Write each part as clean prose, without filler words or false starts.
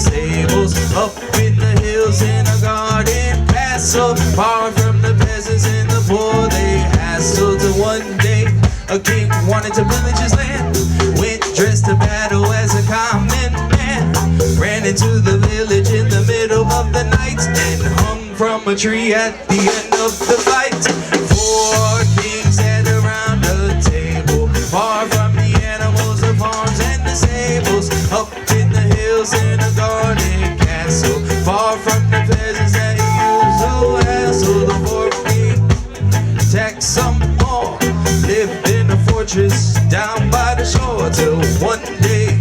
stables, up in the hills in a garden castle, far from the peasants and the poor they hassled. Till one day a king wanted to pillage his land, went dressed to battle as a common man, ran into the village in the middle of the night, and hung from a tree at the end of the fight. 4 kings sat around a table, far from the animals, the farms and the stables, up in the hills in a garden castle, far from the peasants that used to hassle. The 4th king attacked some more, lived in a fortress down by the shore, till one day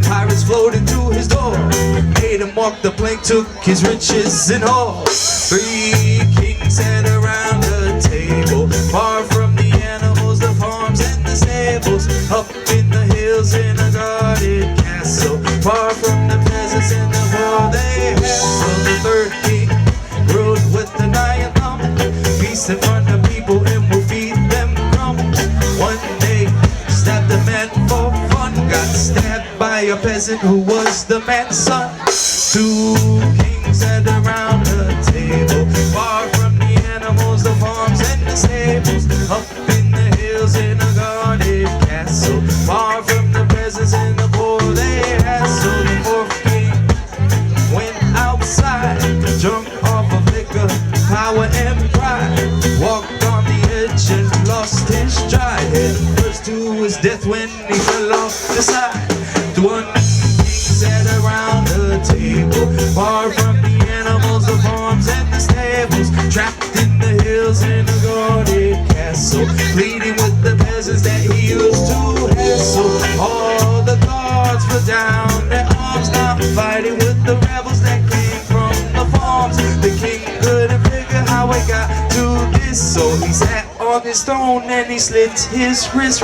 pirates floated to his door, made him walk the plank, took his riches and all. 3 kings sat around a table, far from the animals, the farms and the stables, up in the hills in a guarded castle, far from the peasants and the poor they hassled. The 3rd king ruled with an iron thumb, feast in front of people and will feed them crumbs. One day stabbed a man for fun, got stabbed by a peasant who was the man's son. 2 kings sat around a table, far from the animals, the farms and the stables, up in the hills in a guarded castle, far from the peasants and the poor they hassled. The 4th king went outside, drunk off of liquor, power and pride, walked on the edge and lost his stride, head first to his death when he fell off the side. 1 king sat around a table, far from the animals, the farms and the stables, trapped in the hills in a guarded castle, pleading with the peasants that he used to hassle. All the guards put down their arms, now fighting with the rebels that came from the farms. The king couldn't figure how it got to this, so he sat on his throne and he slit his wrist.